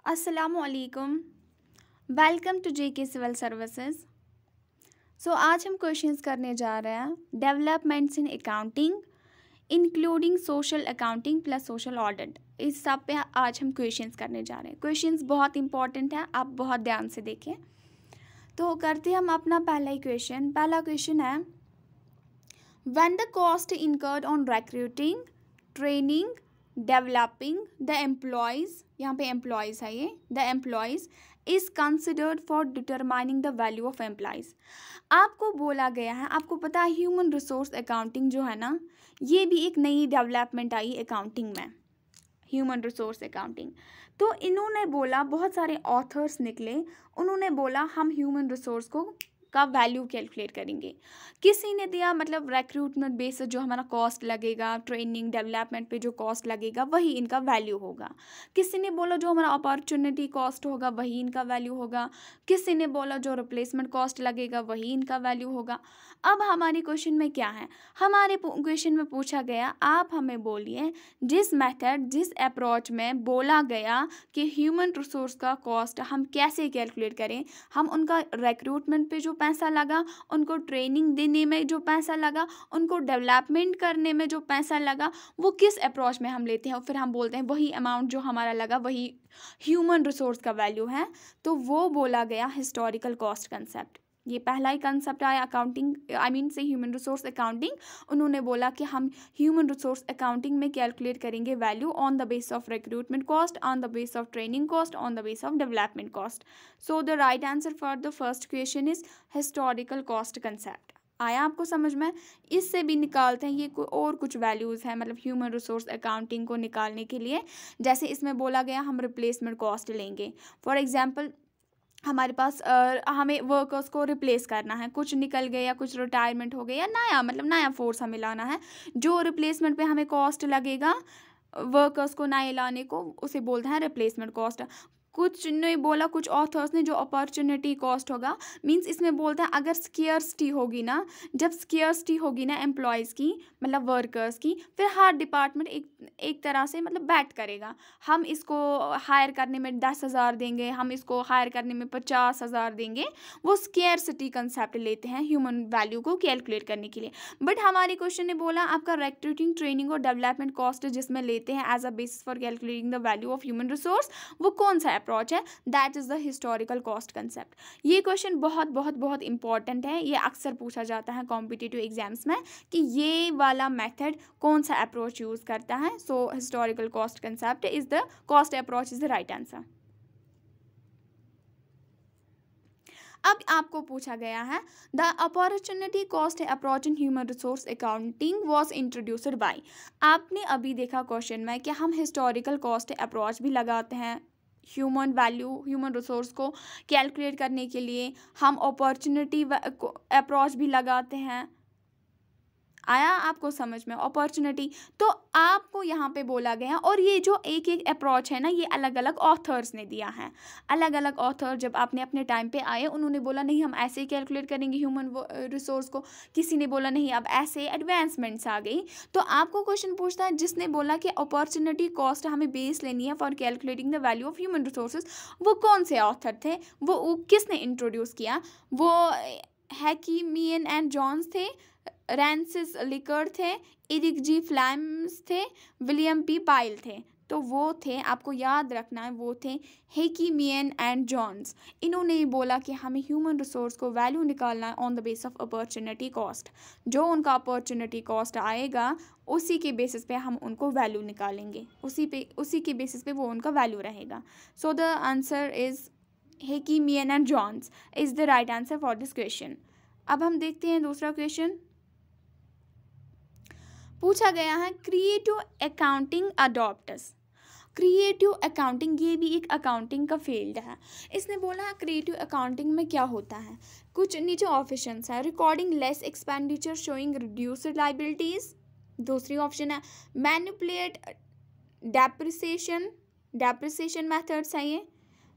अस्सलामुअलैकुम। Welcome to JK civil services. आज हम क्वेश्चंस करने जा रहे हैं developments in accounting including social accounting plus social audit. इस सब पे आज हम क्वेश्चंस करने जा रहे हैं। क्वेश्चंस बहुत इंपॉर्टेंट है, आप बहुत ध्यान से देखें। तो करते हैं हम अपना पहला ही क्वेश्चन। पहला क्वेश्चन है when the cost incurred on recruiting training developing the employees, यहाँ पे एम्प्लॉयज़ है, ये the employees is considered for determining the value of employees. आपको बोला गया है, आपको पता है ह्यूमन रिसोर्स अकाउंटिंग जो है ना, ये भी एक नई डेवलपमेंट आई अकाउंटिंग में, ह्यूमन रिसोर्स अकाउंटिंग। तो इन्होंने बोला, बहुत सारे ऑथर्स निकले, उन्होंने बोला हम ह्यूमन रिसोर्स का वैल्यू कैलकुलेट करेंगे। किसी ने दिया मतलब रिक्रूटमेंट बेस जो हमारा कॉस्ट लगेगा, ट्रेनिंग डेवलपमेंट पे जो कॉस्ट लगेगा वही इनका वैल्यू होगा। किसी ने बोला जो हमारा अपॉर्चुनिटी कॉस्ट होगा वही इनका वैल्यू होगा। किसी ने बोला जो रिप्लेसमेंट कॉस्ट लगेगा वही इनका वैल्यू होगा। अब हमारे क्वेश्चन में क्या है, हमारे क्वेश्चन में पूछा गया आप हमें बोलिए जिस मेथड जिस अप्रोच में बोला गया कि ह्यूमन रिसोर्स का कॉस्ट हम कैसे कैलकुलेट करें। हम उनका रिक्रूटमेंट पे जो पैसा लगा, उनको ट्रेनिंग देने में जो पैसा लगा, उनको डेवलपमेंट करने में जो पैसा लगा, वो किस अप्रोच में हम लेते हैं और फिर हम बोलते हैं वही अमाउंट जो हमारा लगा वही ह्यूमन रिसोर्स का वैल्यू है। तो वो बोला गया हिस्टोरिकल कॉस्ट कंसेप्ट। ये पहला ही कंसेप्ट आया अकाउंटिंग से ह्यूमन रिसोर्स अकाउंटिंग। उन्होंने बोला कि हम ह्यूमन रिसोर्स अकाउंटिंग में कैलकुलेट करेंगे value on the base of recruitment cost, on the base of training cost, on the base of development cost. So the right answer for the first question is historical cost concept. आया आपको समझ में? इससे भी निकालते हैं ये और कुछ वैल्यूज़ हैं, मतलब ह्यूमन रिसोर्स अकाउंटिंग को निकालने के लिए। जैसे इसमें बोला गया हम रिप्लेसमेंट कॉस्ट लेंगे। फॉर एग्जांपल हमारे पास हमें वर्कर्स को रिप्लेस करना है, कुछ निकल गए या कुछ रिटायरमेंट हो गए या नया फोर्स हमें लाना है। जो रिप्लेसमेंट पे हमें कॉस्ट लगेगा वर्कर्स को नए लाने को, उसे बोलते हैं रिप्लेसमेंट कॉस्ट। कुछ ने बोला, कुछ ऑथर्स ने जो अपॉर्चुनिटी कॉस्ट होगा, मींस इसमें बोलते हैं अगर स्केर्सिटी होगी ना, जब स्केर्सिटी होगी ना एम्प्लॉयज़ की मतलब वर्कर्स की, फिर हर डिपार्टमेंट एक तरह से मतलब बैट करेगा। हम इसको हायर करने में 10,000 देंगे, हम इसको हायर करने में 50,000 देंगे। वो स्केर्सिटी कंसेप्ट लेते हैं ह्यूमन वैल्यू को कैलकुलेट करने के लिए। बट हमारे क्वेश्चन ने बोला आपका रिक्रूटिंग ट्रेनिंग और डेवलपमेंट कॉस्ट जिसमें लेते हैं as a basis for calculating the value of human resource, वो कौन सा अप्रोच है? That is the historical cost concept. ये क्वेश्चन बहुत बहुत बहुत इंपॉर्टेंट है, ये अक्सर पूछा जाता है कॉम्पिटिटिव एग्जाम्स में कि ये वाला मेथड कौन सा अप्रोच यूज करता है। सो historical cost concept is the cost approach is the right answer. अब आपको पूछा गया है the opportunity cost approach in human resource accounting was introduced by. आपने अभी देखा क्वेश्चन में कि हम हिस्टोरिकल कॉस्ट अप्रोच भी लगाते हैं ह्यूमन वैल्यू ह्यूमन रिसोर्स को कैलकुलेट करने के लिए, हम अपॉर्चुनिटी अप्रोच भी लगाते हैं। आया आपको समझ में? अपॉर्चुनिटी तो आपको यहाँ पे बोला गया, और ये जो एक एक अप्रोच है ना, ये अलग अलग ऑथर्स ने दिया है। अलग अलग ऑथर जब आपने अपने टाइम पे आए, उन्होंने बोला नहीं हम ऐसे ही कैलकुलेट करेंगे ह्यूमन रिसोर्स को। किसी ने बोला नहीं अब ऐसे एडवांसमेंट्स आ गई। तो आपको क्वेश्चन पूछता है जिसने बोला कि अपॉर्चुनिटी कॉस्ट हमें बेस लेनी है for calculating the value of human resources, वो कौन से ऑथर थे, वो किसने इंट्रोड्यूस किया? वो हैकीमियन एंड जॉन्स थे, रैंसिस लिकर थे, एरिक जी फ्लैम्स थे, विलियम पी पाइल थे। तो वो थे, आपको याद रखना है, वो थे हैकीमियन एंड जॉन्स। इन्होंने बोला कि हमें ह्यूमन रिसोर्स को वैल्यू निकालना है on the base of opportunity cost. जो उनका अपॉर्चुनिटी कॉस्ट आएगा उसी के बेसिस पे हम उनको वैल्यू निकालेंगे, उसी के बेसिस पे वो उनका वैल्यू रहेगा। So the answer is Hakimian and Jones is the right answer for this question. अब हम देखते हैं दूसरा क्वेश्चन। पूछा गया है creative accounting adopts. Creative accounting ये भी एक अकाउंटिंग का फील्ड है। इसने बोला है क्रिएटिव अकाउंटिंग में क्या होता है, कुछ नीचे ऑप्शंस है, recording less expenditure showing reduced liabilities. दूसरी ऑप्शन है मैनिपुलेट डेप्रिसिएशन मेथड्स है ये।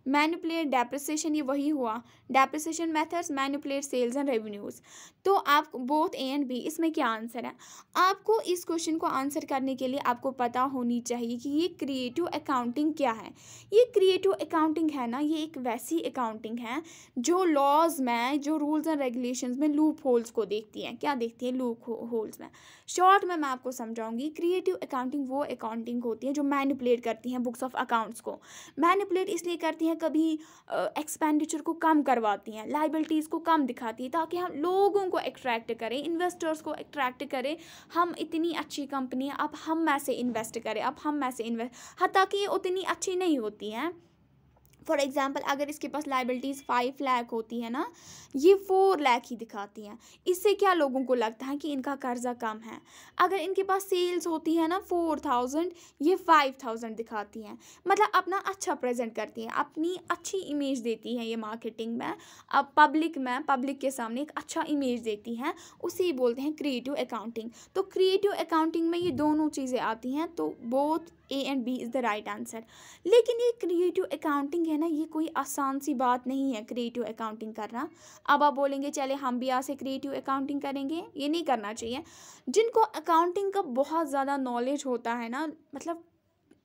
मैनिपुलेट डेप्रिसिएशन, ये वही हुआ, depreciation methods manipulate sales and revenues. तो आप बोथ ए एंड बी, इसमें क्या आंसर है? आपको इस क्वेश्चन को आंसर करने के लिए आपको पता होनी चाहिए कि ये क्रिएटिव अकाउंटिंग क्या है। ये क्रिएटिव अकाउंटिंग है ना, ये एक वैसी अकाउंटिंग है जो लॉज में, जो रूल्स एंड रेगुलेशंस में लूप होल्स को देखती है। क्या देखती है? लूप होल्स में। शॉर्ट में मैं आपको समझाऊंगी, क्रिएटिव अकाउंटिंग वो अकाउंटिंग होती है जो मैनिपुलेट करती हैं बुक्स ऑफ अकाउंट्स को। मैनिपुलेट इसलिए करती हैं, कभी एक्सपेंडिचर को कम करवाती हैं, लाइबिलिटीज़ को कम दिखाती है, ताकि हम लोगों को अट्रैक्ट करें, इन्वेस्टर्स को अट्रैक्ट करें। हम इतनी अच्छी कंपनी है, अब हम में से इन्वेस्ट करें, अब हम में से इन्वेस्ट, हाँ, ताकि ये उतनी अच्छी नहीं होती हैं। फॉर एग्जाम्पल, अगर इसके पास लाइबिलिटीज़ 5 लाख होती है ना, ये 4 लाख ही दिखाती हैं। इससे क्या लोगों को लगता है कि इनका कर्जा कम है। अगर इनके पास सेल्स होती है ना 4000, ये 5000 दिखाती हैं। मतलब अपना अच्छा प्रेजेंट करती हैं, अपनी अच्छी इमेज देती हैं ये मार्केटिंग में, अब पब्लिक के सामने एक अच्छा इमेज देती हैं, उसे बोलते हैं क्रिएटिव अकाउंटिंग। तो क्रिएटिव अकाउंटिंग में ये दोनों चीज़ें आती हैं, तो both A and B is the right answer. लेकिन ये क्रिएटिव अकाउंटिंग है ना, ये कोई आसान सी बात नहीं है क्रिएटिव अकाउंटिंग करना। अब आप बोलेंगे चले हम भी यहाँ से क्रिएटिव अकाउंटिंग करेंगे, ये नहीं करना चाहिए। जिनको अकाउंटिंग का बहुत ज़्यादा नॉलेज होता है ना, मतलब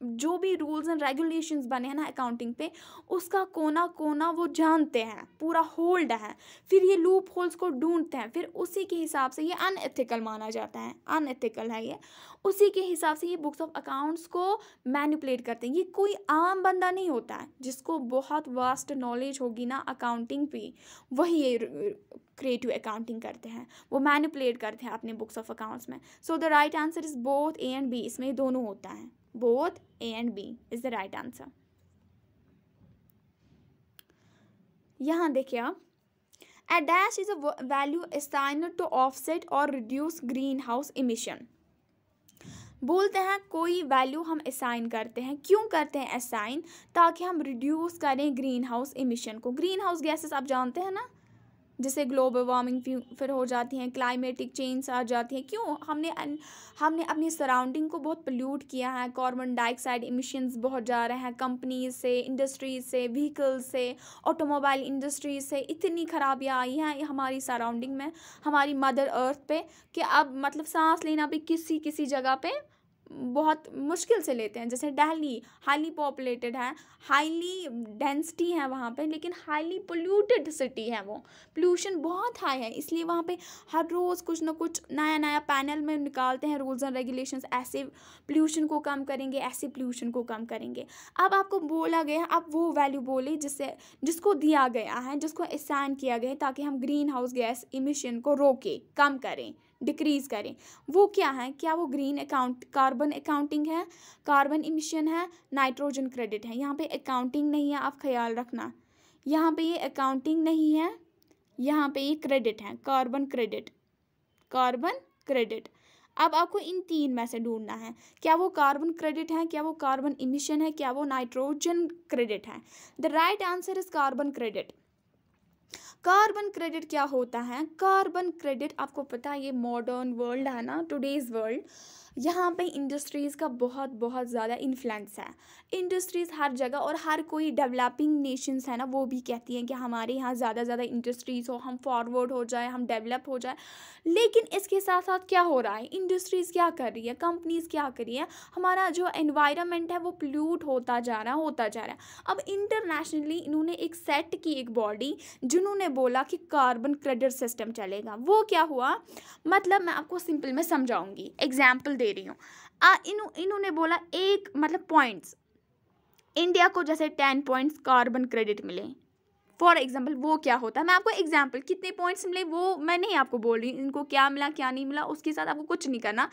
जो भी रूल्स एंड रेगुलेशंस बने हैं ना अकाउंटिंग पे, उसका कोना कोना वो जानते हैं, पूरा होल्ड है, फिर ये लूप होल्स को ढूंढते हैं, फिर उसी के हिसाब से ये अनएथिकल माना जाता है, अनएथिकल है ये, उसी के हिसाब से ये बुक्स ऑफ अकाउंट्स को मैनिपुलेट करते हैं। ये कोई आम बंदा नहीं होता है जिसको बहुत वास्ट नॉलेज होगी ना अकाउंटिंग पे, वही ये क्रिएटिव अकाउंटिंग करते हैं, वो मैनिपुलेट करते हैं अपने बुक्स ऑफ अकाउंट्स में। So the right answer is both A and B, इसमें दोनों होता है, both A and B is the right answer। यहाँ देखिए आप, a dash is a value assigned to offset or reduce greenhouse emission। बोलते हैं कोई वैल्यू हम असाइन करते हैं, क्यों करते हैं असाइन? ताकि हम रिड्यूस करें ग्रीन हाउस इमिशन को। ग्रीन हाउस गैसेस आप जानते हैं ना, जैसे ग्लोबल वार्मिंग फिर हो जाती हैं, क्लाइमेटिक चेंज आ जाती हैं। क्यों? हमने अपनी सराउंडिंग को बहुत पोल्यूट किया है, कार्बन डाइऑक्साइड इमिशंस बहुत जा रहे हैं कंपनीज से, इंडस्ट्रीज से, व्हीकल्स से, ऑटोमोबाइल इंडस्ट्रीज से। इतनी खराबियाँ आई हैं हमारी सराउंडिंग में, हमारी मदर अर्थ पे, कि अब मतलब सांस लेना भी किसी जगह पे बहुत मुश्किल से लेते हैं। जैसे दिल्ली हाईली पॉपुलेटेड है, हाईली डेंसिटी है वहाँ पे, लेकिन हाईली पोल्यूटेड सिटी है, वो पोल्यूशन बहुत हाई है, इसलिए वहाँ पे हर रोज़ कुछ ना कुछ नया पैनल में निकालते हैं रूल्स एंड रेगुलेशंस, ऐसे पोल्यूशन को कम करेंगे, ऐसे पोल्यूशन को कम करेंगे। अब आपको बोला गया, अब वो वैल्यू बोले जिसको दिया गया है, जिसको असाइन किया गया है, ताकि हम ग्रीन हाउस गैस इमिशन को रोकें, कम करें, डिक्रीज़ करें। वो क्या है? क्या वो कार्बन अकाउंटिंग है, कार्बन इमिशन है, नाइट्रोजन क्रेडिट है? यहाँ पे अकाउंटिंग नहीं है, आप ख्याल रखना, यहाँ पे ये अकाउंटिंग नहीं है, यहाँ पे ये क्रेडिट है, कार्बन क्रेडिट। अब आपको इन तीन में से ढूंढना है, क्या वो कार्बन क्रेडिट है, क्या वो कार्बन इमिशन है, क्या वो नाइट्रोजन क्रेडिट है? The right answer is carbon credit. Carbon credit क्या होता है? कार्बन क्रेडिट आपको पता है, ये मॉडर्न वर्ल्ड है ना, टुडेज़ वर्ल्ड, यहाँ पे इंडस्ट्रीज़ का बहुत ज़्यादा इन्फ्लुएंस है। इंडस्ट्रीज़ हर जगह, और हर कोई डेवलपिंग नेशंस है ना, वो भी कहती हैं कि हमारे यहाँ ज़्यादा इंडस्ट्रीज़ हो, हम फॉरवर्ड हो जाए, हम डेवलप हो जाए। लेकिन इसके साथ साथ क्या हो रहा है? इंडस्ट्रीज़ क्या कर रही है, कंपनीज़ क्या कर रही है, हमारा जो एनवायरनमेंट है वो पोल्यूट होता जा रहा है। अब इंटरनेशनली इन्होंने एक सेट की, एक बॉडी, जिन्होंने बोला कि कार्बन क्रेडिट सिस्टम चलेगा। वो क्या हुआ, मतलब मैं आपको सिंपल में समझाऊंगी, एग्जाम्पल दे रही हूँ। इन्होंने बोला एक मतलब पॉइंट्स, इंडिया को जैसे 10 पॉइंट्स कार्बन क्रेडिट मिले फॉर एग्जाम्पल। वो क्या होता है, मैं आपको एग्जाम्पल, कितने पॉइंट्स मिले वो मैं नहीं आपको बोल रही हूँ, इनको क्या मिला क्या नहीं मिला उसके साथ आपको कुछ नहीं करना,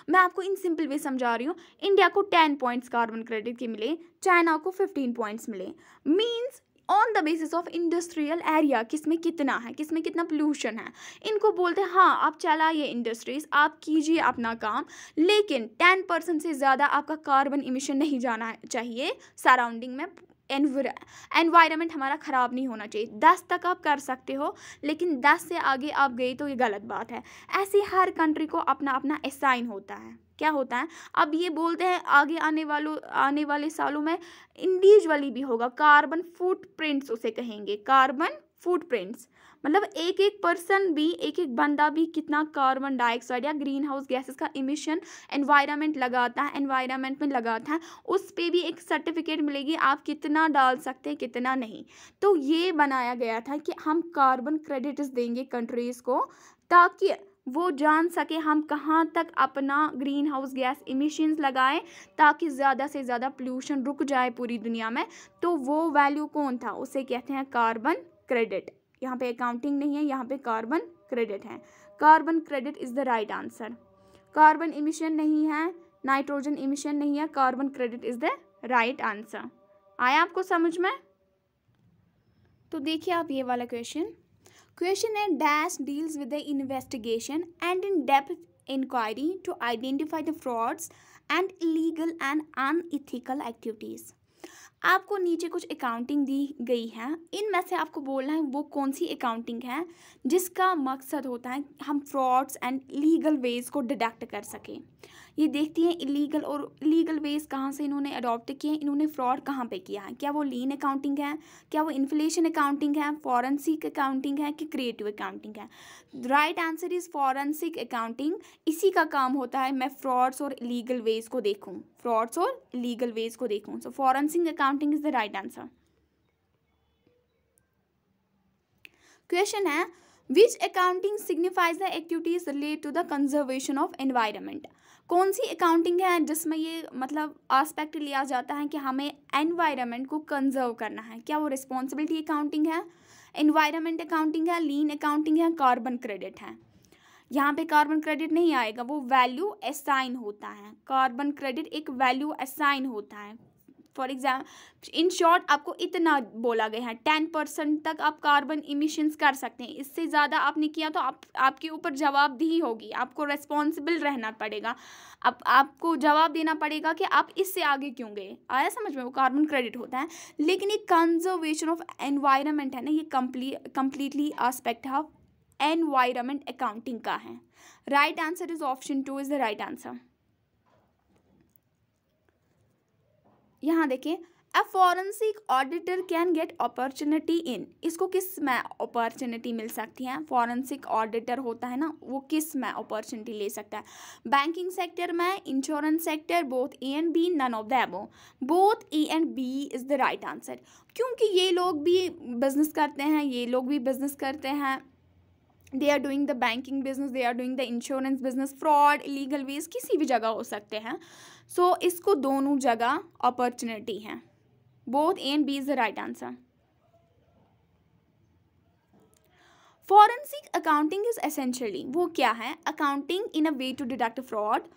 मैं आपको इन सिंपल वे समझा रही हूँ। इंडिया को 10 पॉइंट्स कार्बन क्रेडिट के मिले, चाइना को 15 पॉइंट्स मिले। Means on the basis of industrial area, किसमें कितना है, किसमें कितना पोल्यूशन है। इनको बोलते हैं हाँ आप चलाइए इंडस्ट्रीज, आप कीजिए अपना काम, लेकिन 10% से ज़्यादा आपका कार्बन इमिशन नहीं जाना चाहिए सराउंडिंग में, एनवायरनमेंट हमारा ख़राब नहीं होना चाहिए। 10 तक आप कर सकते हो, लेकिन 10 से आगे आप गए तो ये गलत बात है। ऐसे हर कंट्री को अपना असाइन होता है, क्या होता है, अब ये बोलते हैं आगे आने वाले सालों में इंडिविजुअली भी होगा, कार्बन फुटप्रिंट्स उसे कहेंगे, कार्बन फुटप्रिंट्स, मतलब एक एक पर्सन भी, एक एक बंदा भी कितना कार्बन डाइऑक्साइड या ग्रीन हाउस गैसेस का इमिशन एनवायरनमेंट लगाता है, एनवायरनमेंट में लगाता है, उस पे भी एक सर्टिफिकेट मिलेगी आप कितना डाल सकते हैं कितना नहीं। तो ये बनाया गया था कि हम कार्बन क्रेडिट्स देंगे कंट्रीज़ को, ताकि वो जान सके हम कहाँ तक अपना ग्रीन हाउस गैस इमिशंस लगाएं, ताकि ज़्यादा से ज़्यादा पोल्यूशन रुक जाए पूरी दुनिया में। तो वो वैल्यू कौन था, उसे कहते हैं कार्बन क्रेडिट। यहाँ पे अकाउंटिंग नहीं है, यहाँ पे कार्बन क्रेडिट है। Carbon credit is the right answer. Carbon emission नहीं है, नाइट्रोजन इमिशन नहीं है, carbon credit is the right answer. आया आपको समझ में? तो देखिए आप ये वाला क्वेश्चन है, dash deals with the investigation and in depth inquiry to identify the frauds and illegal and unethical activities. आपको नीचे कुछ अकाउंटिंग दी गई है, इनमें से आपको बोलना है वो कौन सी अकाउंटिंग है जिसका मकसद होता है हम फ्रॉड्स एंड लीगल वेज को डिडक्ट कर सकें। ये देखती हैं इलीगल और लीगल वेज कहाँ से इन्होंने अडॉप्ट किए, इन्होंने फ्रॉड कहाँ पे किया है, क्या वो लीन अकाउंटिंग है, क्या वो इन्फ्लेशन अकाउंटिंग है, फॉरेंसिक अकाउंटिंग है कि क्रिएटिव अकाउंटिंग है। Right answer is forensic accounting. इसी का काम होता है मैं फ्रॉड्स और लीगल वेज को देखूँ, फ्रॉड्स और लीगल वेज को देखूँ। So forensic accounting is the right answer. Question है, which accounting signifies the activities relate to the conservation of environment. कौन सी अकाउंटिंग है जिसमें ये मतलब आस्पेक्ट लिया जाता है कि हमें एनवायरनमेंट को कंजर्व करना है। क्या वो रिस्पॉन्सिबिलिटी अकाउंटिंग है, एनवायरनमेंट अकाउंटिंग है, लीन अकाउंटिंग है, कार्बन क्रेडिट है। यहाँ पे कार्बन क्रेडिट नहीं आएगा, वो वैल्यू असाइन होता है। कार्बन क्रेडिट एक वैल्यू असाइन होता है। फॉर एग्जाम्पल इन शॉर्ट आपको इतना बोला गया है 10% तक आप कार्बन इमिशंस कर सकते हैं, इससे ज़्यादा आपने किया तो आपके ऊपर जवाबदेही होगी, आपको रेस्पॉन्सिबल रहना पड़ेगा, आपको जवाब देना पड़ेगा कि आप इससे आगे क्यों गए। आया समझ में? वो कार्बन क्रेडिट होता है। लेकिन ये कंजर्वेशन ऑफ एनवायरनमेंट है ना, ये completely aspect of environment accounting का है। Right answer is option 2 is the right answer. यहाँ देखिए, a forensic auditor can get opportunity in, इसको किस में अपॉर्चुनिटी मिल सकती है? फॉरेंसिक ऑडिटर होता है ना, वो किस में अपॉर्चुनिटी ले सकता है? बैंकिंग सेक्टर में, insurance sector, both A and B, none of the above. Both A and B is the right answer, क्योंकि ये लोग भी बिजनेस करते हैं, ये लोग भी बिजनेस करते हैं। They are doing the banking business, they are doing the insurance business. Fraud, illegal ways किसी भी जगह हो सकते हैं। सो इसको दोनों जगह अपॉर्चुनिटी है। Both A and B is the right answer. Forensic accounting is essentially, वो क्या है? Accounting in a way to deduct fraud,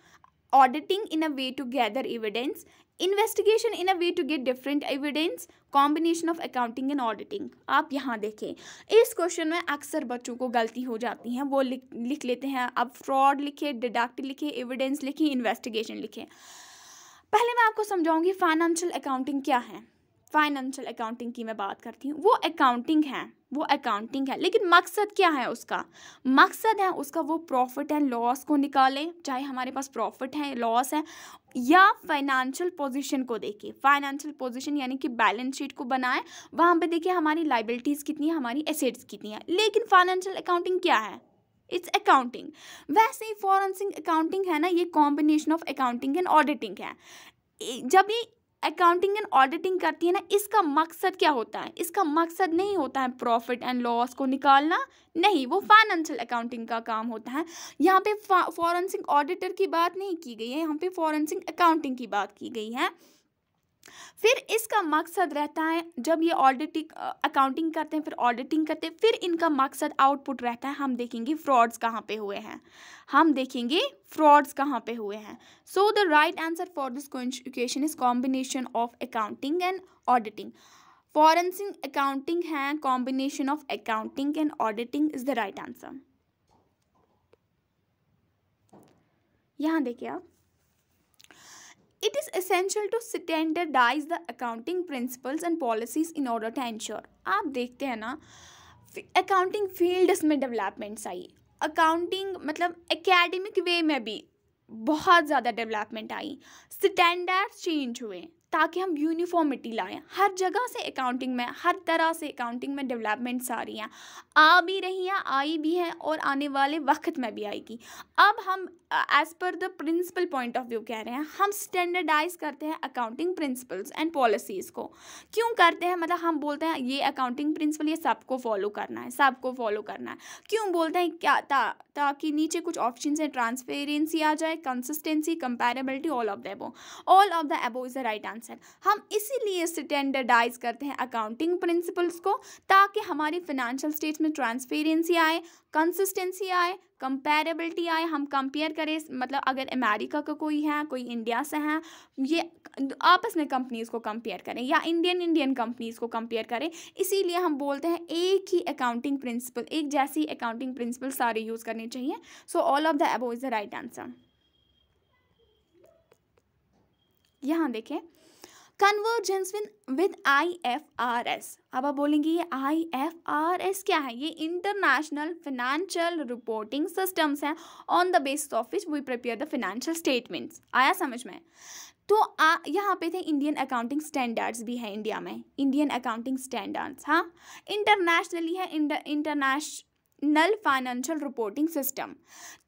auditing in a way to gather evidence, investigation in a way to get different evidence, combination of accounting and auditing. आप यहाँ देखें, इस question में अक्सर बच्चों को गलती हो जाती है, वो लिख लेते हैं, अब फ्रॉड लिखे, डिडक्ट लिखे, एविडेंस लिखे, इन्वेस्टिगेशन लिखे। पहले मैं आपको समझाऊंगी फाइनेंशियल अकाउंटिंग क्या है। फाइनेंशियल अकाउंटिंग की मैं बात करती हूँ, वो अकाउंटिंग है, वो अकाउंटिंग है, लेकिन मकसद क्या है उसका? मकसद है उसका वो प्रॉफिट एंड लॉस को निकाले, चाहे हमारे पास प्रॉफिट है, लॉस है, या फाइनेंशियल पोजीशन को देखे। फाइनेंशियल पोजीशन यानी कि बैलेंस शीट को बनाए, वहाँ पे देखिए हमारी लाइबिलिटीज़ कितनी है, हमारी एसेट्स कितनी है। लेकिन फाइनेंशियल अकाउंटिंग क्या है? It's accounting. वैसे ही फॉरेंसिक अकाउंटिंग है ना, ये combination of accounting and auditing है। जब ये अकाउंटिंग एंड ऑडिटिंग करती है ना, इसका मकसद क्या होता है? इसका मकसद नहीं होता है प्रॉफिट एंड लॉस को निकालना, नहीं, वो फाइनेंशियल अकाउंटिंग का काम होता है। यहाँ पे फॉरेंसिक ऑडिटर की बात नहीं की गई है, यहाँ पे फॉरेंसिक अकाउंटिंग की बात की गई है। फिर इसका मकसद रहता है, जब ये ऑडिटिंग अकाउंटिंग करते हैं, फिर ऑडिटिंग करते हैं, फिर इनका मकसद आउटपुट रहता है, हम देखेंगे फ्रॉड्स कहाँ पे हुए हैं, हम देखेंगे फ्रॉड्स कहाँ पे हुए हैं। So the right answer for this question is combination of accounting and auditing. Forensic accounting है combination of accounting and auditing is the right answer. यहाँ देखिए आप, it is essential to standardize the accounting principles and policies in order to ensure। आप देखते हैं ना, accounting fields में developments आई। Accounting मतलब एकेडमिक वे में भी बहुत ज़्यादा डेवलपमेंट आई, स्टैंडर्ड्स चेंज हुए ताकि हम यूनिफॉर्मिटी लाएं। हर जगह से अकाउंटिंग में, हर तरह से अकाउंटिंग में डेवलपमेंट्स आ रही हैं, आ भी रही हैं, आई भी हैं और आने वाले वक्त में भी आएगी। अब हम as per the principle point of view कह रहे हैं, हम स्टैंडर्डाइज करते हैं अकाउंटिंग प्रिंसिपल्स एंड पॉलिसीज़ को। क्यों करते हैं? मतलब हम बोलते हैं ये अकाउंटिंग प्रिंसिपल ये सबको फॉलो करना है, सबको फॉलो करना है। क्यों बोलते हैं? क्या ताकि नीचे कुछ ऑप्शन है, ट्रांसपेरेंसी आ जाए, consistency, comparability, all of the above. All of the above is the right answer. हम इसीलिए स्टैंडर्डाइज करते हैं अकाउंटिंग प्रिंसिपल्स को ताकि हमारी फाइनेंशियल स्टेट्स में ट्रांसपेरेंसी आए, कंसिस्टेंसी आए, कंपैरेबिलिटी आए। हम कंपेयर करें, मतलब अगर अमेरिका का कोई है, कोई इंडिया से है, ये आपस में कंपनीज को कंपेयर करें या इंडियन कंपनीज को कंपेयर करें। इसीलिए हम बोलते हैं एक ही अकाउंटिंग प्रिंसिपल, एक जैसी अकाउंटिंग प्रिंसिपल सारे यूज़ करनी चाहिए। So all of the above is the right answer. यहाँ देखें, कन्वर्जेंस विद IFRS। अब आप बोलेंगे ये IFRS क्या है? ये इंटरनेशनल फाइनेंशियल रिपोर्टिंग सिस्टम्स हैं on the basis of which we prepare the financial statements. आया समझ में? तो यहाँ पे थे इंडियन अकाउंटिंग स्टैंडर्ड्स भी है इंडिया में, इंडियन अकाउंटिंग स्टैंडर्ड्स। हाँ, इंटरनेशनली है इंटरनेशनल फाइनेंशियल रिपोर्टिंग सिस्टम।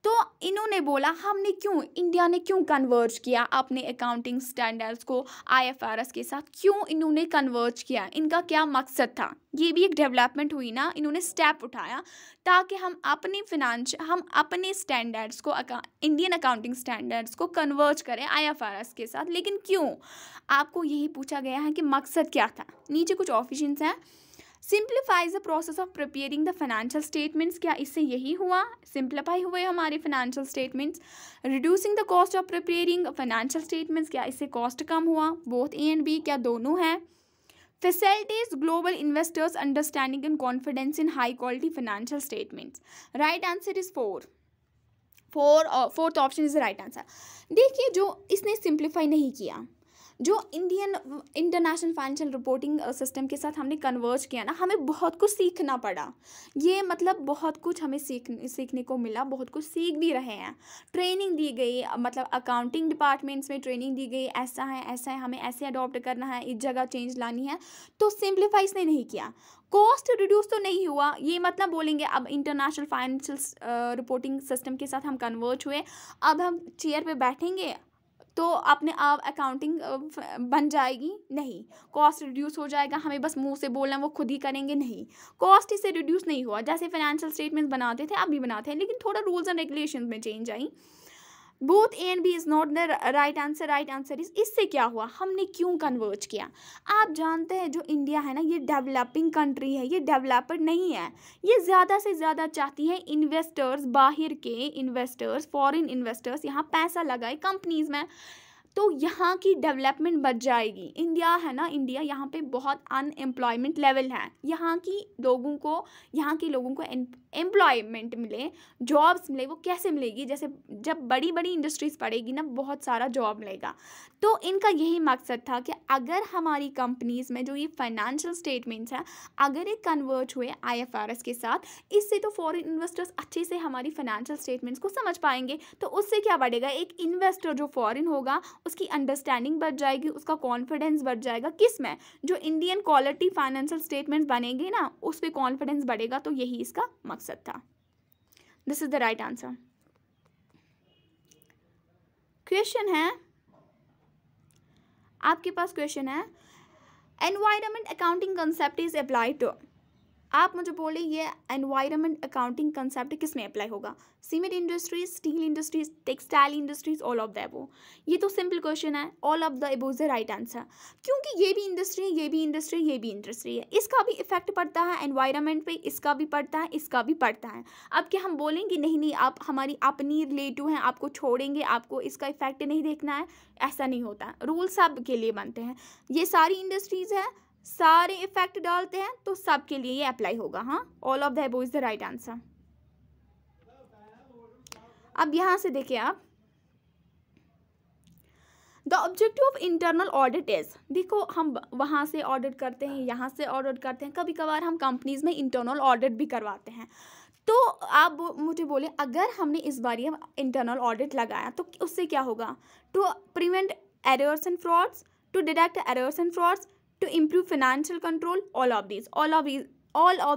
तो इन्होंने बोला हमने क्यों, इंडिया ने क्यों कन्वर्ज किया अपने अकाउंटिंग स्टैंडर्ड्स को IFRS के साथ? क्यों इन्होंने कन्वर्ज किया? इनका क्या मकसद था? ये भी एक डेवलपमेंट हुई ना, इन्होंने स्टेप उठाया ताकि हम अपने स्टैंडर्ड्स को, इंडियन अकाउंटिंग स्टैंडर्ड्स को कन्वर्ज करें IFRS के साथ। लेकिन क्यों? आपको यही पूछा गया है कि मकसद क्या था। नीचे कुछ ऑप्शंस हैं। Simplifies the process of preparing the financial statements, क्या इससे यही हुआ? सिंप्लीफाई हुए हमारे financial statements. Reducing the cost of preparing financial statements, क्या इससे कॉस्ट कम हुआ? बोथ ए एंड बी, क्या दोनों हैं? Facilities global investors understanding and confidence in high quality financial statements. Right answer is fourth option is the right answer. देखिए, जो इसने simplify नहीं किया, जो इंटरनेशनल फाइनेंशियल रिपोर्टिंग सिस्टम के साथ हमने कन्वर्ज किया ना, हमें बहुत कुछ सीखना पड़ा। ये मतलब बहुत कुछ हमें सीखने को मिला, बहुत कुछ सीख भी रहे हैं। ट्रेनिंग दी गई, मतलब अकाउंटिंग डिपार्टमेंट्स में ट्रेनिंग दी गई, ऐसा है, हमें ऐसे अडॉप्ट करना है, इस जगह चेंज लानी है। तो सिंप्लीफाई इसने नहीं किया। कॉस्ट रिड्यूस तो नहीं हुआ, ये मतलब बोलेंगे अब इंटरनेशनल फाइनेंशियल रिपोर्टिंग सिस्टम के साथ हम कन्वर्ज हुए, अब हम चेयर पे बैठेंगे तो अपने आप अकाउंटिंग बन जाएगी? नहीं। कॉस्ट रिड्यूस हो जाएगा, हमें बस मुंह से बोलना, वो खुद ही करेंगे? नहीं, कॉस्ट इससे रिड्यूस नहीं हुआ। जैसे फाइनेंशियल स्टेटमेंट्स बनाते थे, अब भी बनाते हैं, लेकिन थोड़ा रूल्स एंड रेगुलेशन में चेंज आई। Both A and B is not the right answer. Right answer is, इससे क्या हुआ, हमने क्यों कन्वर्ज किया? आप जानते हैं जो इंडिया है ना, ये डेवलपिंग कंट्री है, ये डेवलप्ड नहीं है। ये ज़्यादा से ज़्यादा चाहती है इन्वेस्टर्स, बाहर के इन्वेस्टर्स, फॉरेन इन्वेस्टर्स यहाँ पैसा लगाए कंपनीज़ में, तो यहाँ की डेवलपमेंट बढ़ जाएगी। इंडिया है ना, इंडिया यहाँ पे बहुत अनएम्प्लॉयमेंट लेवल है। यहाँ के लोगों को एम्प्लॉयमेंट मिले, जॉब्स मिले, वो कैसे मिलेगी? जैसे जब बड़ी बड़ी इंडस्ट्रीज़ पड़ेगी ना, बहुत सारा जॉब मिलेगा। तो इनका यही मकसद था कि अगर हमारी कंपनीज़ में जो ये फाइनेंशियल स्टेटमेंट्स हैं, अगर ये कन्वर्ट हुए IFRS के साथ, इससे तो फॉरेन इन्वेस्टर्स अच्छे से हमारी फाइनेंशियल स्टेटमेंट्स को समझ पाएंगे। तो उससे क्या बढ़ेगा? एक इन्वेस्टर जो फॉरेन होगा, उसकी अंडरस्टैंडिंग बढ़ जाएगी, उसका कॉन्फिडेंस बढ़ जाएगा। किस में? जो इंडियन क्वालिटी फाइनेंशियल स्टेटमेंट्स बनेंगे ना, उस पर कॉन्फिडेंस बढ़ेगा। तो यही इसका मकसद था। This is the right answer. Question है आपके पास, क्वेश्चन है environment accounting concept is applied to. आप मुझे बोले ये एनवायरनमेंट अकाउंटिंग कंसेप्ट किस में अप्लाई होगा? Cement industries, steel industries, textile industries, all of the above. ये तो सिंपल क्वेश्चन है, all of the above is the right answer. क्योंकि ये भी इंडस्ट्री है, ये भी इंडस्ट्री, ये भी इंडस्ट्री है, इसका भी इफेक्ट पड़ता है एनवायरनमेंट पे, इसका भी पड़ता है, इसका भी पड़ता है। अब क्या हम बोलेंगे नहीं आप हमारी अपनी रिलेटिव हैं, आपको छोड़ेंगे, आपको इसका इफेक्ट नहीं देखना है? ऐसा नहीं होता। रूल सब के लिए बनते हैं। ये सारी इंडस्ट्रीज है, सारे इफेक्ट डालते हैं, तो सब के लिए ये अप्लाई होगा। हाँ, all of the above is the right answer. अब यहां से देखिए आप, the objective of internal audit is, देखो हम वहाँ से ऑडिट करते हैं, यहाँ से ऑडिट करते हैं, कभी कभार हम कंपनीज में इंटरनल ऑडिट भी करवाते हैं। तो आप मुझे बोले अगर हमने इस बार ये इंटरनल ऑडिट लगाया तो उससे क्या होगा? To prevent errors and frauds, to detect errors and frauds, to improve financial control, all of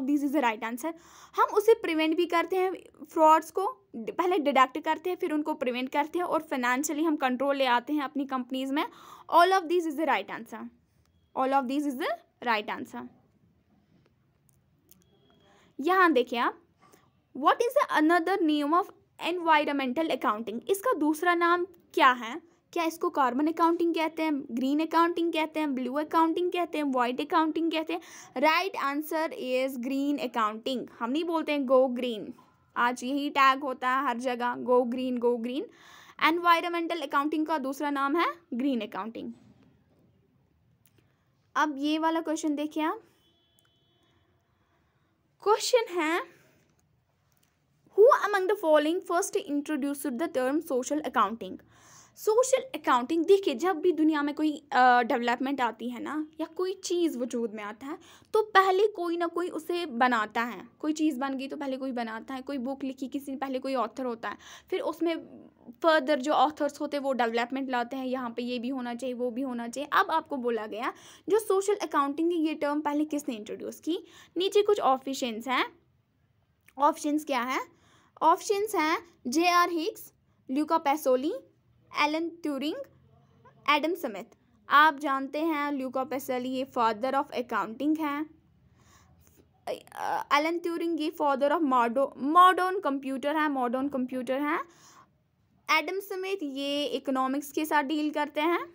these is the right answer. हम उसे प्रिवेंट भी करते हैं, फ्रॉड्स को पहले डिटेक्ट करते हैं, फिर उनको प्रिवेंट करते हैं, और फाइनेंशियली हम कंट्रोल ले आते हैं अपनी कंपनीज में। All of these is the right answer, all of these is the right answer. यहाँ देखिए आप, what is another name of environmental accounting? इसका दूसरा नाम क्या है? क्या इसको कार्बन अकाउंटिंग कहते हैं, ग्रीन अकाउंटिंग कहते हैं, ब्लू अकाउंटिंग कहते हैं, वाइट अकाउंटिंग कहते हैं? Right answer is green accounting. हम नहीं बोलते हैं गो ग्रीन, आज यही टैग होता है हर जगह, go green go green. Environmental accounting का दूसरा नाम है ग्रीन अकाउंटिंग। अब ये वाला क्वेश्चन देखिए आप, क्वेश्चन है Who among the following first introduced the term social accounting? Social accounting, देखिए जब भी दुनिया में कोई डेवलपमेंट आती है ना, या कोई चीज़ वजूद में आता है, तो पहले कोई ना कोई उसे बनाता है। कोई चीज़ बन गई तो पहले कोई बनाता है, कोई बुक लिखी किसी ने, पहले कोई ऑथर होता है, फिर उसमें फर्दर जो ऑथर्स होते हैं वो डेवलपमेंट लाते हैं, यहाँ पे ये भी होना चाहिए वो भी होना चाहिए। अब आपको बोला गया जो सोशल अकाउंटिंग है ये टर्म पहले किसने इंट्रोड्यूस की? नीचे कुछ ऑप्शंस हैं, ऑप्शंस क्या है? ऑप्शंस हैं J.R. Hicks, Luca Pacioli, Alan Turing, Adam Smith. आप जानते हैं ल्यूका पैसोली ये फादर ऑफ अकाउंटिंग है, एलन ट्यूरिंग ये फादर ऑफ मॉडर्न कंप्यूटर है, एडम स्मिथ ये इकोनॉमिक्स के साथ डील करते हैं।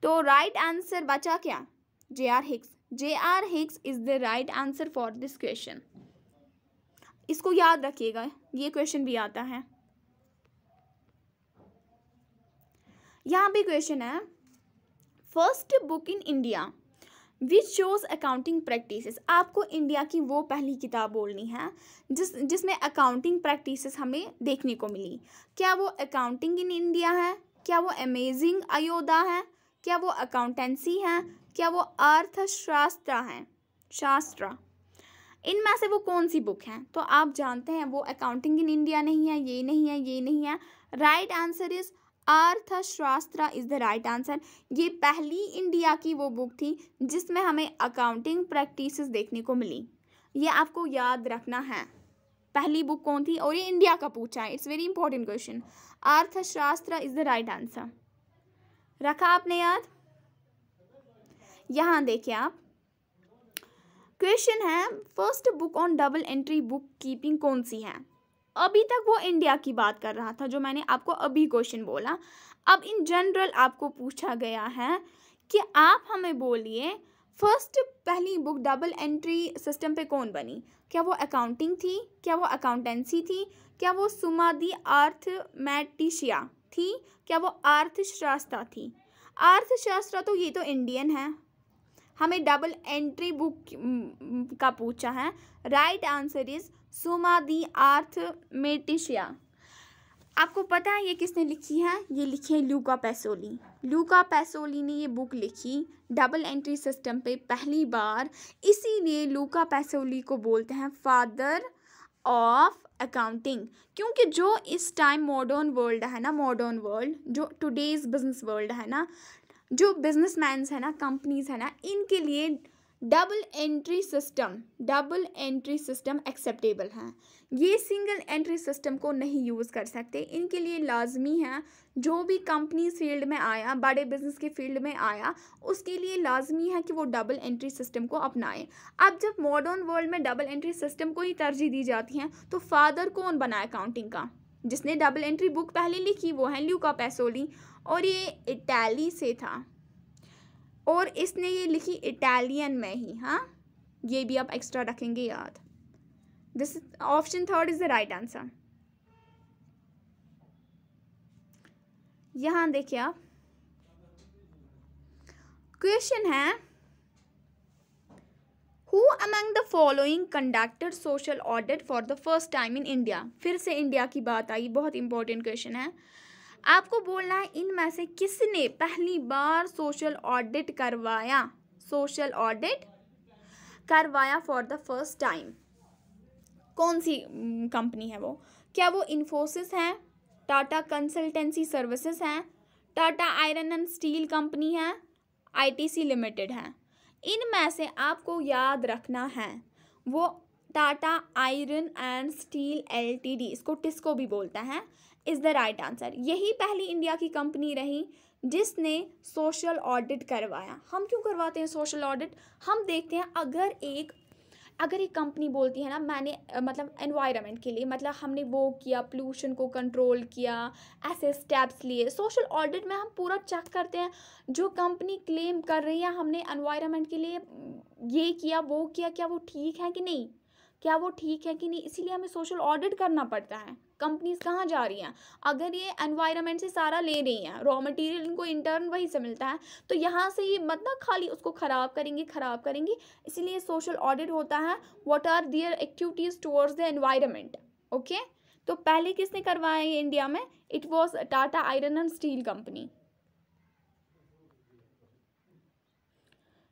तो राइट आंसर बचा क्या? J.R. Hicks. J.R. Hicks is the right answer for this question. इसको याद रखिएगा, ये क्वेश्चन भी आता है। यहाँ भी क्वेश्चन है, first book in India which shows accounting practices. आपको इंडिया की वो पहली किताब बोलनी है जिसमें अकाउंटिंग प्रैक्टिसेस हमें देखने को मिली। क्या वो अकाउंटिंग इन इंडिया है? क्या वो अमेजिंग अयोध्या है? क्या वो अकाउंटेंसी है? क्या वो अर्थशास्त्र है? शास्त्र, इनमें से वो कौन सी बुक है? तो आप जानते हैं वो अकाउंटिंग इन इंडिया नहीं है, ये नहीं है, ये नहीं है। राइट आंसर इज अर्थशास्त्र इज द राइट आंसर। ये पहली इंडिया की वो बुक थी जिसमें हमें अकाउंटिंग प्रैक्टिसेस देखने को मिली। ये आपको याद रखना है, पहली बुक कौन थी, और ये इंडिया का पूछा है, इट्स वेरी इंपॉर्टेंट क्वेश्चन। अर्थशास्त्र इज द राइट आंसर, रखा आपने याद? यहाँ देखिए आप, क्वेश्चन है first book on double entry book keeping कौन सी है? अभी तक वो इंडिया की बात कर रहा था जो मैंने आपको अभी क्वेश्चन बोला। अब इन जनरल आपको पूछा गया है कि आप हमें बोलिए फर्स्ट पहली बुक डबल एंट्री सिस्टम पे कौन बनी? क्या वो अकाउंटिंग थी? क्या वो अकाउंटेंसी थी? क्या वो सुमा दी अर्थमैटिशिया थी? क्या वो अर्थशास्त्र थी? अर्थशास्त्र तो ये तो इंडियन है, हमें डबल एंट्री बुक का पूछा है। राइट आंसर इज सुमा दी अर्थमैटिशिया। आपको पता है ये किसने लिखी है? ये लिखी है ल्यूका पैसोली। ल्यूका पैसोली ने ये बुक लिखी डबल एंट्री सिस्टम पे पहली बार, इसीलिए ल्यूका पैसोली को बोलते हैं फादर ऑफ अकाउंटिंग। क्योंकि जो इस टाइम मॉडर्न वर्ल्ड है ना, मॉडर्न वर्ल्ड जो टुडेज बिजनेस वर्ल्ड है ना, जो बिजनेसमैन्स है ना, कंपनीज है ना, इनके लिए डबल एंट्री सिस्टम एक्सेप्टेबल है। ये सिंगल एंट्री सिस्टम को नहीं यूज़ कर सकते। इनके लिए लाजमी है, जो भी कंपनी फील्ड में आया, बड़े बिजनेस के फील्ड में आया, उसके लिए लाजमी है कि वो डबल एंट्री सिस्टम को अपनाए। अब जब मॉडर्न वर्ल्ड में डबल एंट्री सिस्टम को ही तरजीह दी जाती है, तो फादर कौन बना अकाउंटिंग का? जिसने डबल एंट्री बुक पहले लिखी वो है ल्यूका पैसोली, और ये इटाली से था, और इसने ये लिखी इटालियन में ही। हाँ, ये भी आप एक्स्ट्रा रखेंगे याद। This option third is the right answer. यहां देखिए आप, क्वेश्चन है who among the following conducted social audit for the first time in India. फिर से इंडिया की बात आई, बहुत इंपॉर्टेंट क्वेश्चन है। आपको बोलना है इनमें से किसने पहली बार सोशल ऑडिट करवाया फॉर द फर्स्ट टाइम। कौन सी कंपनी है वो? क्या वो इन्फोसिस है, टाटा कंसल्टेंसी सर्विसेज है, Tata iron and steel company है, आईटीसी लिमिटेड है? इनमें से आपको याद रखना है वो Tata iron and steel LTD, इसको टिस्को भी बोलता है, इज़ द राइट आंसर। यही पहली इंडिया की कंपनी रही जिसने सोशल ऑडिट करवाया। हम क्यों करवाते हैं सोशल ऑडिट? हम देखते हैं अगर एक कंपनी बोलती है ना मैंने मतलब एनवायरनमेंट के लिए, मतलब हमने वो किया, पोल्यूशन को कंट्रोल किया, ऐसे स्टेप्स लिए। सोशल ऑडिट में हम पूरा चेक करते हैं जो कंपनी क्लेम कर रही है हमने एनवायरनमेंट के लिए ये किया वो किया, क्या वो ठीक है कि नहीं, क्या वो ठीक है कि नहीं। इसीलिए हमें सोशल ऑडिट करना पड़ता है। कंपनीज कहाँ जा रही हैं? अगर ये एनवायरनमेंट से सारा ले रही हैं, रॉ मटेरियल इनको इंटर्न वहीं से मिलता है, तो यहाँ से ये मत ना खाली उसको ख़राब करेंगी। इसीलिए सोशल ऑडिट होता है। What are their activities towards the environment. Okay, तो पहले किसने करवाया ये इंडिया में? It was Tata iron and steel company.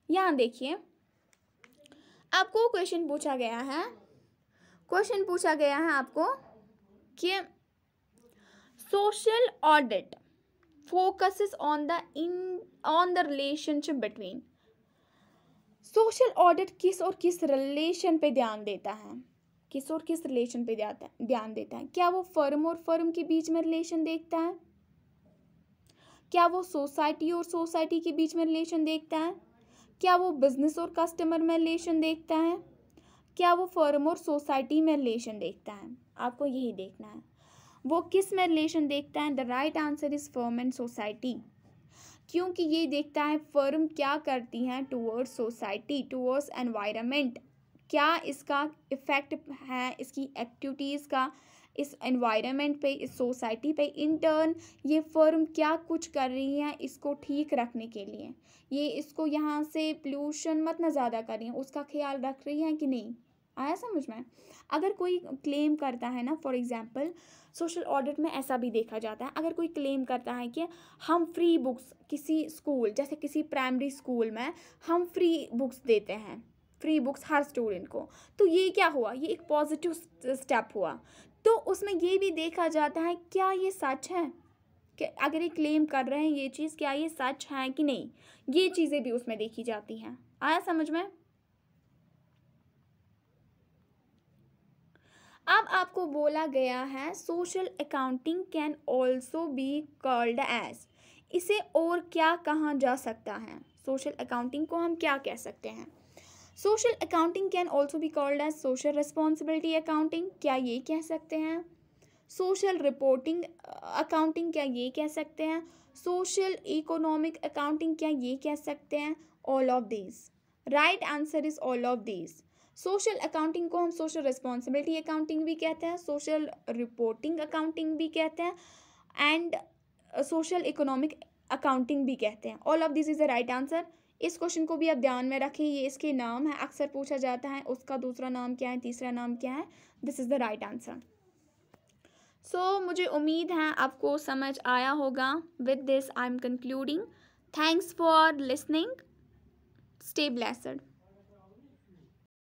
यहाँ देखिए आपको क्वेश्चन पूछा गया है आपको कि social audit focuses on the relationship between. Social audit किस और किस रिलेशन पे ध्यान देता है? किस और किस रिलेशन पे ध्यान देता है? क्या वो फर्म और फर्म के बीच में रिलेशन देखता है? क्या वो सोसाइटी और सोसाइटी के बीच में रिलेशन देखता है? क्या वो बिजनेस और कस्टमर में रिलेशन देखता है? क्या वो फर्म और सोसाइटी में रिलेशन देखता है? आपको यही देखना है वो किस में रिलेशन देखता है। The right answer is firm and society, क्योंकि ये देखता है फर्म क्या करती हैं टुवर्ड्स सोसाइटी, टुवर्ड्स एनवायरनमेंट, क्या इसका इफ़ेक्ट है इसकी एक्टिविटीज़ का इस एनवायरनमेंट पे, इस सोसाइटी पे। इन टर्न ये फर्म क्या कुछ कर रही है इसको ठीक रखने के लिए, ये इसको यहाँ से पोल्यूशन मत ना ज़्यादा कर रही है, उसका ख्याल रख रही है कि नहीं। आया समझ में? अगर कोई क्लेम करता है ना, फॉर एग्जांपल सोशल ऑडिट में ऐसा भी देखा जाता है, अगर कोई क्लेम करता है कि हम फ्री बुक्स किसी स्कूल, जैसे किसी प्राइमरी स्कूल में हम फ्री बुक्स देते हैं, फ्री बुक्स हर स्टूडेंट को, तो ये क्या हुआ? ये एक पॉजिटिव स्टेप हुआ। तो उसमें ये भी देखा जाता है क्या ये सच है, कि अगर ये क्लेम कर रहे हैं ये चीज़, क्या ये सच है कि नहीं, ये चीज़ें भी उसमें देखी जाती हैं। आया समझ में? अब आपको बोला गया है social accounting can also be called as, इसे और क्या कहा जा सकता है? सोशल अकाउंटिंग को हम क्या कह सकते हैं? Social accounting can also be called as social responsibility accounting, क्या ये कह सकते हैं? सोशल रिपोर्टिंग अकाउंटिंग, क्या ये कह सकते हैं? सोशल इकोनॉमिक अकाउंटिंग, क्या ये कह सकते हैं? All of these. Right answer is all of these. Social accounting को हम सोशल रिस्पॉन्सिबिलिटी अकाउंटिंग भी कहते हैं, सोशल रिपोर्टिंग अकाउंटिंग भी कहते हैं, एंड सोशल इकोनॉमिक अकाउंटिंग भी कहते हैं। All of this is the right answer. इस क्वेश्चन को भी आप ध्यान में रखें, ये इसके नाम है, अक्सर पूछा जाता है उसका दूसरा नाम क्या है, तीसरा नाम क्या है। This is the right answer. So मुझे उम्मीद है आपको समझ आया होगा। With this I am concluding. Thanks for listening. Stay blessed.